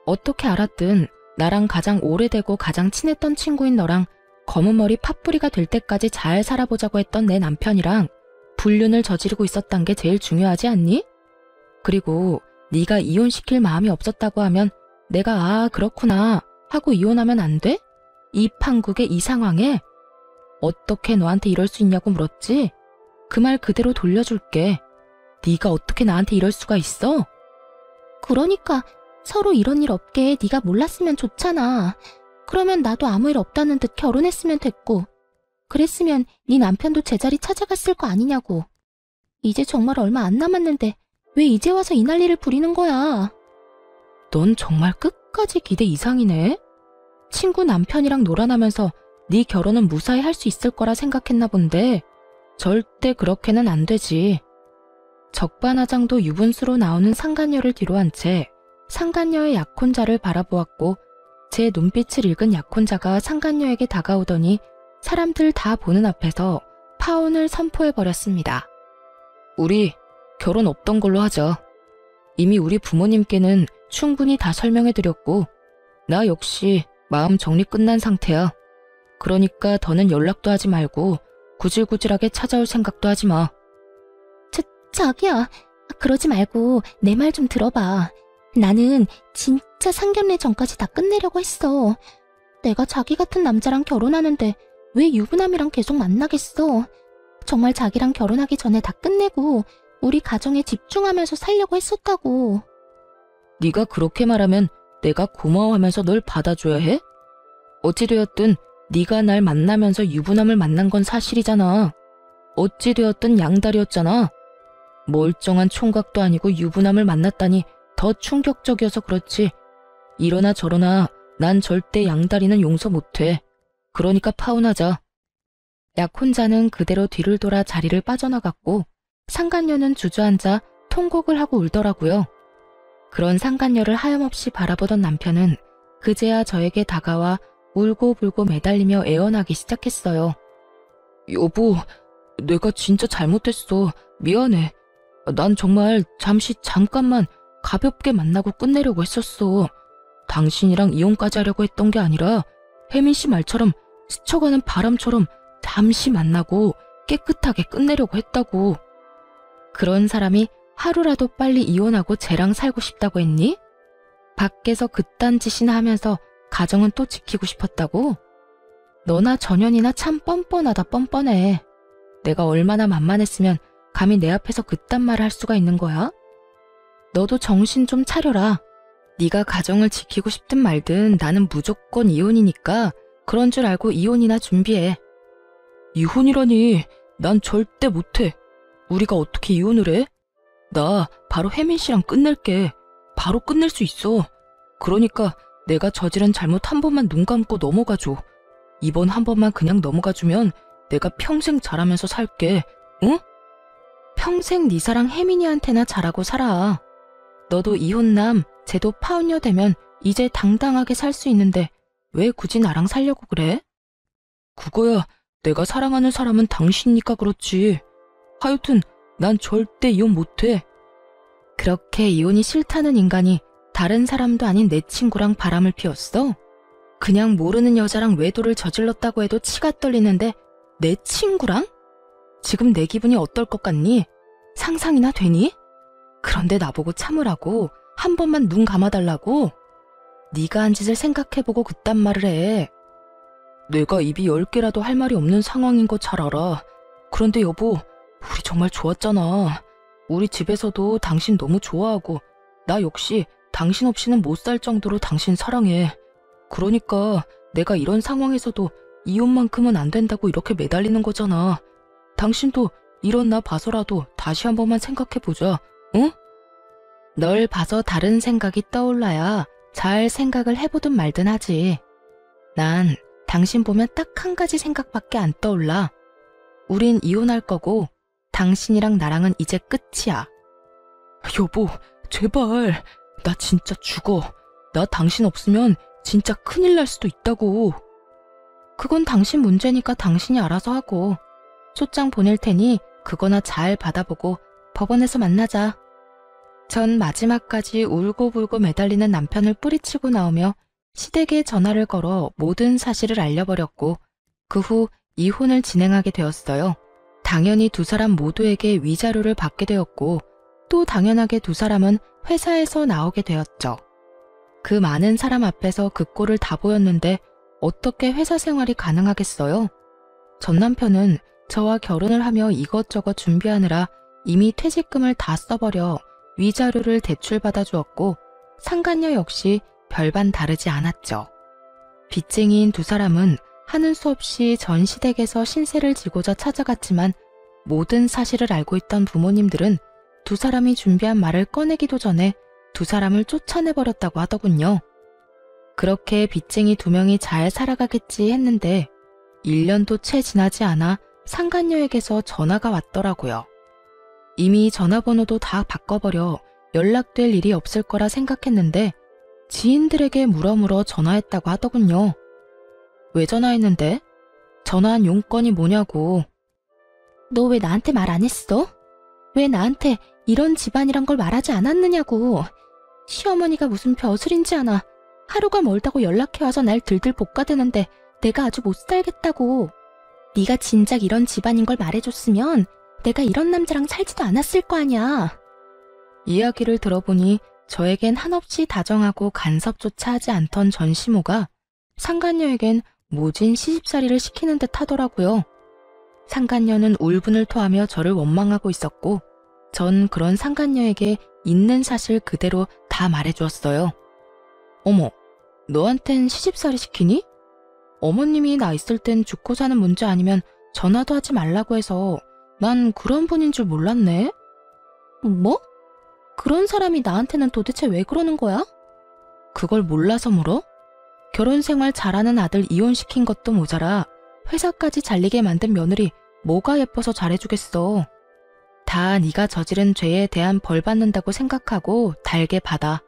어떻게 알았든 나랑 가장 오래되고 가장 친했던 친구인 너랑 검은 머리 팥뿌리가 될 때까지 잘 살아보자고 했던 내 남편이랑 불륜을 저지르고 있었단 게 제일 중요하지 않니? 그리고 네가 이혼시킬 마음이 없었다고 하면 내가 아 그렇구나 하고 이혼하면 안 돼? 이 판국의 이 상황에 어떻게 너한테 이럴 수 있냐고 물었지? 그 말 그대로 돌려줄게. 네가 어떻게 나한테 이럴 수가 있어? 그러니까 서로 이런 일 없게 네가 몰랐으면 좋잖아. 그러면 나도 아무 일 없다는 듯 결혼했으면 됐고, 그랬으면 네 남편도 제자리 찾아갔을 거 아니냐고. 이제 정말 얼마 안 남았는데 왜 이제 와서 이 난리를 부리는 거야? 넌 정말 끝까지 기대 이상이네. 친구 남편이랑 놀아나면서 네 결혼은 무사히 할 수 있을 거라 생각했나 본데 절대 그렇게는 안 되지. 적반하장도 유분수로 나오는 상간녀를 뒤로 한 채 상간녀의 약혼자를 바라보았고 제 눈빛을 읽은 약혼자가 상간녀에게 다가오더니 사람들 다 보는 앞에서 파혼을 선포해버렸습니다. 우리 결혼 없던 걸로 하자. 이미 우리 부모님께는 충분히 다 설명해드렸고 나 역시 마음 정리 끝난 상태야. 그러니까 더는 연락도 하지 말고 구질구질하게 찾아올 생각도 하지 마. 자기야, 그러지 말고 내 말 좀 들어봐. 나는 진짜 상견례 전까지 다 끝내려고 했어. 내가 자기 같은 남자랑 결혼하는데 왜 유부남이랑 계속 만나겠어. 정말 자기랑 결혼하기 전에 다 끝내고 우리 가정에 집중하면서 살려고 했었다고. 네가 그렇게 말하면 내가 고마워하면서 널 받아줘야 해? 어찌되었든 네가 날 만나면서 유부남을 만난 건 사실이잖아. 어찌되었든 양다리였잖아. 멀쩡한 총각도 아니고 유부남을 만났다니 더 충격적이어서 그렇지. 이러나 저러나 난 절대 양다리는 용서 못해. 그러니까 파혼하자. 약혼자는 그대로 뒤를 돌아 자리를 빠져나갔고 상간녀는 주저앉아 통곡을 하고 울더라고요. 그런 상간녀를 하염없이 바라보던 남편은 그제야 저에게 다가와 울고불고 매달리며 애원하기 시작했어요. 여보, 내가 진짜 잘못했어. 미안해. 난 정말 잠깐만 가볍게 만나고 끝내려고 했었어. 당신이랑 이혼까지 하려고 했던 게 아니라 혜민 씨 말처럼 스쳐가는 바람처럼 잠시 만나고 깨끗하게 끝내려고 했다고. 그런 사람이 하루라도 빨리 이혼하고 쟤랑 살고 싶다고 했니? 밖에서 그딴 짓이나 하면서 가정은 또 지키고 싶었다고? 너나 전현이나 참 뻔뻔하다 뻔뻔해. 내가 얼마나 만만했으면 감히 내 앞에서 그딴 말을 할 수가 있는 거야? 너도 정신 좀 차려라. 네가 가정을 지키고 싶든 말든 나는 무조건 이혼이니까 그런 줄 알고 이혼이나 준비해. 이혼이라니, 난 절대 못해. 우리가 어떻게 이혼을 해? 나 바로 혜민 씨랑 끝낼게. 바로 끝낼 수 있어. 그러니까 내가 저지른 잘못 한 번만 눈 감고 넘어가줘. 이번 한 번만 그냥 넘어가주면 내가 평생 잘하면서 살게. 응? 평생 네 사랑 혜민이한테나 잘하고 살아. 너도 이혼남, 쟤도 파혼녀 되면 이제 당당하게 살 수 있는데 왜 굳이 나랑 살려고 그래? 그거야 내가 사랑하는 사람은 당신이니까 그렇지. 하여튼 난 절대 이혼 못해. 그렇게 이혼이 싫다는 인간이 다른 사람도 아닌 내 친구랑 바람을 피웠어? 그냥 모르는 여자랑 외도를 저질렀다고 해도 치가 떨리는데 내 친구랑? 지금 내 기분이 어떨 것 같니? 상상이나 되니? 그런데 나보고 참으라고? 한 번만 눈 감아달라고? 네가 한 짓을 생각해보고 그딴 말을 해. 내가 입이 10개라도 할 말이 없는 상황인 거 잘 알아. 그런데 여보, 우리 정말 좋았잖아. 우리 집에서도 당신 너무 좋아하고 나 역시 당신 없이는 못 살 정도로 당신 사랑해. 그러니까 내가 이런 상황에서도 이혼만큼은 안 된다고 이렇게 매달리는 거잖아. 당신도 이런 나 봐서라도 다시 한 번만 생각해보자. 응? 널 봐서 다른 생각이 떠올라야 잘 생각을 해보든 말든 하지. 난 당신 보면 딱 한 가지 생각밖에 안 떠올라. 우린 이혼할 거고 당신이랑 나랑은 이제 끝이야. 여보, 제발. 나 진짜 죽어. 나 당신 없으면 진짜 큰일 날 수도 있다고. 그건 당신 문제니까 당신이 알아서 하고. 소장 보낼 테니 그거나 잘 받아보고 법원에서 만나자. 전 마지막까지 울고불고 매달리는 남편을 뿌리치고 나오며 시댁에 전화를 걸어 모든 사실을 알려버렸고 그 후 이혼을 진행하게 되었어요. 당연히 두 사람 모두에게 위자료를 받게 되었고 또 당연하게 두 사람은 회사에서 나오게 되었죠. 그 많은 사람 앞에서 그 꼴을 다 보였는데 어떻게 회사 생활이 가능하겠어요? 전 남편은 저와 결혼을 하며 이것저것 준비하느라 이미 퇴직금을 다 써버려 위자료를 대출받아 주었고 상간녀 역시 별반 다르지 않았죠. 빚쟁이인 두 사람은 하는 수 없이 전 시댁에서 신세를 지고자 찾아갔지만 모든 사실을 알고 있던 부모님들은 두 사람이 준비한 말을 꺼내기도 전에 두 사람을 쫓아내버렸다고 하더군요. 그렇게 빚쟁이 두 명이 잘 살아가겠지 했는데 1년도 채 지나지 않아 상간녀에게서 전화가 왔더라고요. 이미 전화번호도 다 바꿔버려 연락될 일이 없을 거라 생각했는데 지인들에게 물어물어 전화했다고 하더군요. 왜 전화했는데? 전화한 용건이 뭐냐고. 너 왜 나한테 말 안 했어? 왜 나한테 이런 집안이란 걸 말하지 않았느냐고. 시어머니가 무슨 벼슬인지 아나. 하루가 멀다고 연락해와서 날 들들 볶아대는데 내가 아주 못 살겠다고. 네가 진작 이런 집안인 걸 말해줬으면 내가 이런 남자랑 살지도 않았을 거 아냐. 이야기를 들어보니 저에겐 한없이 다정하고 간섭조차 하지 않던 전시모가 상간녀에겐 모진 시집살이를 시키는 듯 하더라고요. 상간녀는 울분을 토하며 저를 원망하고 있었고 전 그런 상간녀에게 있는 사실 그대로 다 말해주었어요. 어머, 너한텐 시집살이 시키니? 어머님이 나 있을 땐 죽고 사는 문제 아니면 전화도 하지 말라고 해서 난 그런 분인 줄 몰랐네. 뭐? 그런 사람이 나한테는 도대체 왜 그러는 거야? 그걸 몰라서 물어? 결혼생활 잘하는 아들 이혼시킨 것도 모자라 회사까지 잘리게 만든 며느리 뭐가 예뻐서 잘해주겠어. 다 네가 저지른 죄에 대한 벌 받는다고 생각하고 달게 받아.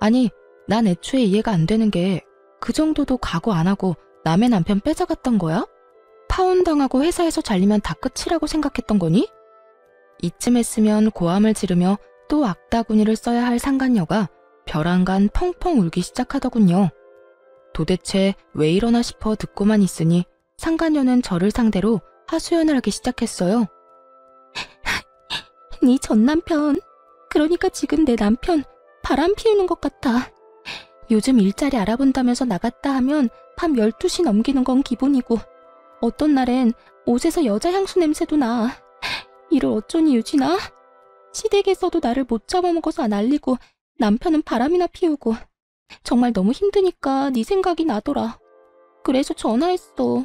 아니, 난 애초에 이해가 안 되는 게 그 정도도 각오 안 하고 남의 남편 뺏어갔던 거야? 파혼당하고 회사에서 잘리면 다 끝이라고 생각했던 거니? 이쯤 했으면 고함을 지르며 또 악다구니를 써야 할 상간녀가 벼랑간 펑펑 울기 시작하더군요. 도대체 왜 이러나 싶어 듣고만 있으니 상간녀는 저를 상대로 하소연을 하기 시작했어요. 네 전 남편, 그러니까 지금 내 남편 바람 피우는 것 같아. 요즘 일자리 알아본다면서 나갔다 하면 밤 12시 넘기는 건 기본이고 어떤 날엔 옷에서 여자 향수 냄새도 나. 이를 어쩌니 유진아? 시댁에서도 나를 못 잡아먹어서 난리고 남편은 바람이나 피우고 정말 너무 힘드니까 네 생각이 나더라. 그래서 전화했어.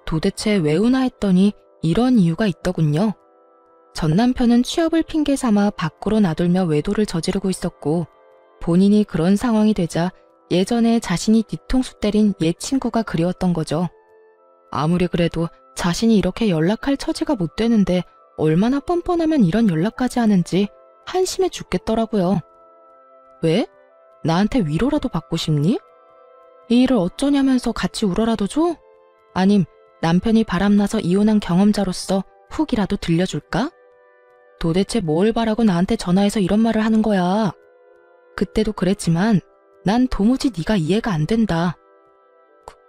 도대체 왜 우나 했더니 이런 이유가 있더군요. 전 남편은 취업을 핑계 삼아 밖으로 나돌며 외도를 저지르고 있었고 본인이 그런 상황이 되자 예전에 자신이 뒤통수 때린 옛 친구가 그리웠던 거죠. 아무리 그래도 자신이 이렇게 연락할 처지가 못 되는데 얼마나 뻔뻔하면 이런 연락까지 하는지 한심해 죽겠더라고요. 왜? 나한테 위로라도 받고 싶니? 이 일을 어쩌냐면서 같이 울어라도 줘? 아님 남편이 바람나서 이혼한 경험자로서 훅이라도 들려줄까? 도대체 뭘 바라고 나한테 전화해서 이런 말을 하는 거야? 그때도 그랬지만 난 도무지 네가 이해가 안 된다.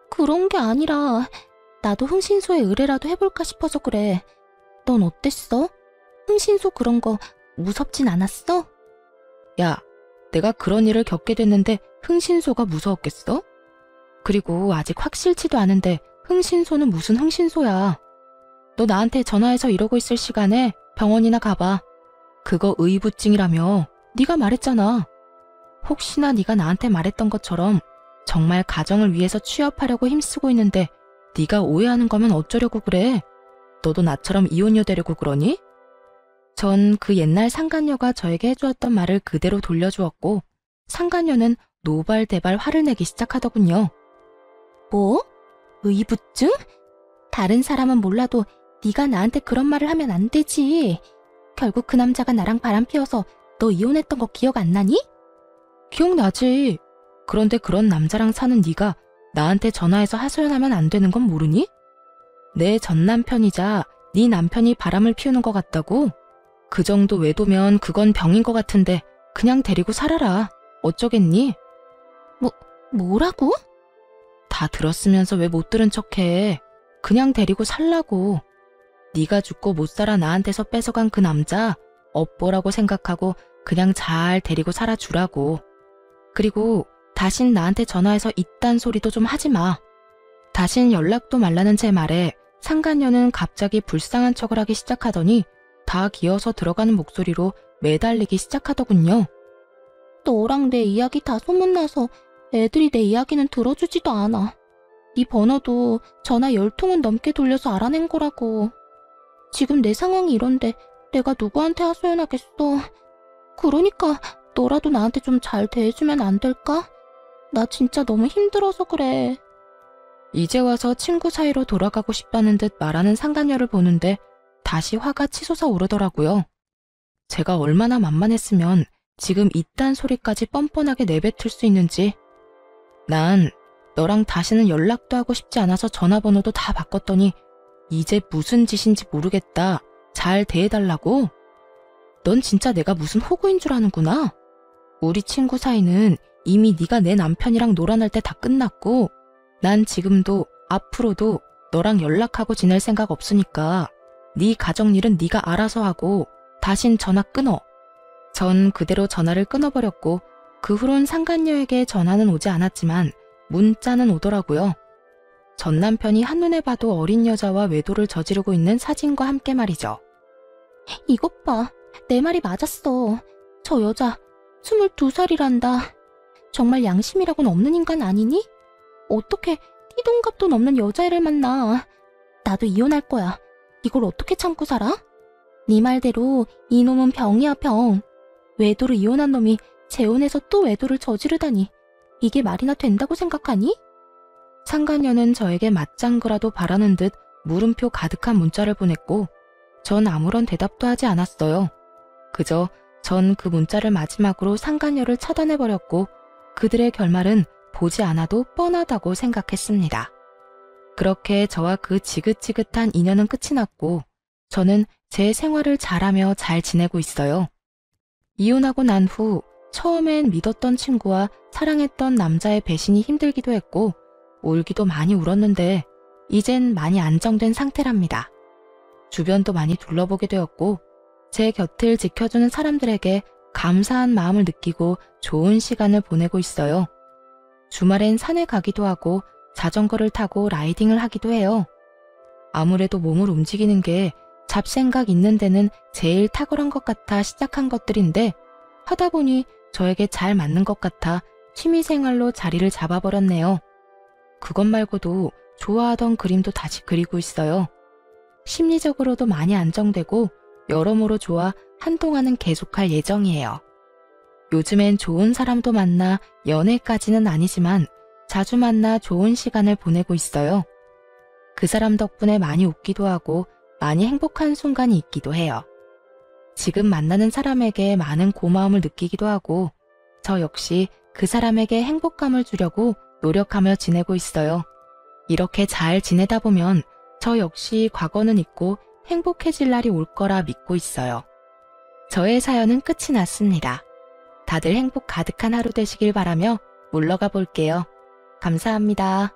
그런 게 아니라 나도 흥신소에 의뢰라도 해볼까 싶어서 그래. 넌 어땠어? 흥신소 그런 거 무섭진 않았어? 야, 내가 그런 일을 겪게 됐는데 흥신소가 무서웠겠어? 그리고 아직 확실치도 않은데 흥신소는 무슨 흥신소야. 너 나한테 전화해서 이러고 있을 시간에 병원이나 가봐. 그거 의부증이라며 네가 말했잖아. 혹시나 네가 나한테 말했던 것처럼 정말 가정을 위해서 취업하려고 힘쓰고 있는데 네가 오해하는 거면 어쩌려고 그래? 너도 나처럼 이혼녀 되려고 그러니? 전 그 옛날 상간녀가 저에게 해주었던 말을 그대로 돌려주었고 상간녀는 노발대발 화를 내기 시작하더군요. 뭐? 의부증? 다른 사람은 몰라도 네가 나한테 그런 말을 하면 안 되지. 결국 그 남자가 나랑 바람 피워서 너 이혼했던 거 기억 안 나니? 기억나지? 그런데 그런 남자랑 사는 네가 나한테 전화해서 하소연하면 안 되는 건 모르니? 내 전 남편이자 네 남편이 바람을 피우는 것 같다고? 그 정도 외도면 그건 병인 것 같은데 그냥 데리고 살아라. 어쩌겠니? 뭐라고? 다 들었으면서 왜 못 들은 척해. 그냥 데리고 살라고. 네가 죽고 못 살아 나한테서 뺏어간 그 남자 업보라고 생각하고 그냥 잘 데리고 살아주라고. 그리고 다신 나한테 전화해서 이딴 소리도 좀 하지 마. 다신 연락도 말라는 제 말에 상간녀는 갑자기 불쌍한 척을 하기 시작하더니 다 기어서 들어가는 목소리로 매달리기 시작하더군요. 너랑 내 이야기 다 소문나서 애들이 내 이야기는 들어주지도 않아. 네 번호도 전화 10통은 넘게 돌려서 알아낸 거라고. 지금 내 상황이 이런데 내가 누구한테 하소연하겠어. 그러니까 너라도 나한테 좀 잘 대해주면 안 될까? 나 진짜 너무 힘들어서 그래. 이제 와서 친구 사이로 돌아가고 싶다는 듯 말하는 상간녀를 보는데 다시 화가 치솟아 오르더라고요. 제가 얼마나 만만했으면 지금 이딴 소리까지 뻔뻔하게 내뱉을 수 있는지. 난 너랑 다시는 연락도 하고 싶지 않아서 전화번호도 다 바꿨더니 이제 무슨 짓인지 모르겠다. 잘 대해달라고? 넌 진짜 내가 무슨 호구인 줄 아는구나. 우리 친구 사이는 이미 네가 내 남편이랑 놀아날 때 다 끝났고 난 지금도 앞으로도 너랑 연락하고 지낼 생각 없으니까 네 가정일은 네가 알아서 하고 다신 전화 끊어. 전 그대로 전화를 끊어버렸고 그 후론 상간녀에게 전화는 오지 않았지만 문자는 오더라고요. 전 남편이 한눈에 봐도 어린 여자와 외도를 저지르고 있는 사진과 함께 말이죠. 이것 봐. 내 말이 맞았어. 저 여자 22살이란다. 정말 양심이라고는 없는 인간 아니니? 어떻게 띠동갑도 넘는 여자애를 만나. 나도 이혼할 거야. 이걸 어떻게 참고 살아? 네 말대로 이놈은 병이야, 병. 외도로 이혼한 놈이 재혼해서 또 외도를 저지르다니. 이게 말이나 된다고 생각하니? 상간녀는 저에게 맞장구라도 바라는 듯 물음표 가득한 문자를 보냈고 전 아무런 대답도 하지 않았어요. 그저 전 그 문자를 마지막으로 상간녀를 차단해버렸고 그들의 결말은 보지 않아도 뻔하다고 생각했습니다. 그렇게 저와 그 지긋지긋한 인연은 끝이 났고 저는 제 생활을 잘하며 잘 지내고 있어요. 이혼하고 난 후 처음엔 믿었던 친구와 사랑했던 남자의 배신이 힘들기도 했고 울기도 많이 울었는데 이젠 많이 안정된 상태랍니다. 주변도 많이 둘러보게 되었고 제 곁을 지켜주는 사람들에게 감사한 마음을 느끼고 좋은 시간을 보내고 있어요. 주말엔 산에 가기도 하고 자전거를 타고 라이딩을 하기도 해요. 아무래도 몸을 움직이는 게 잡생각 있는 데는 제일 탁월한 것 같아 시작한 것들인데 하다 보니 저에게 잘 맞는 것 같아 취미생활로 자리를 잡아버렸네요. 그것 말고도 좋아하던 그림도 다시 그리고 있어요. 심리적으로도 많이 안정되고 여러모로 좋아 한동안은 계속할 예정이에요. 요즘엔 좋은 사람도 만나 연애까지는 아니지만 자주 만나 좋은 시간을 보내고 있어요. 그 사람 덕분에 많이 웃기도 하고 많이 행복한 순간이 있기도 해요. 지금 만나는 사람에게 많은 고마움을 느끼기도 하고 저 역시 그 사람에게 행복감을 주려고 노력하며 지내고 있어요. 이렇게 잘 지내다 보면 저 역시 과거는 잊고 행복해질 날이 올 거라 믿고 있어요. 저의 사연은 끝이 났습니다. 다들 행복 가득한 하루 되시길 바라며 물러가 볼게요. 감사합니다.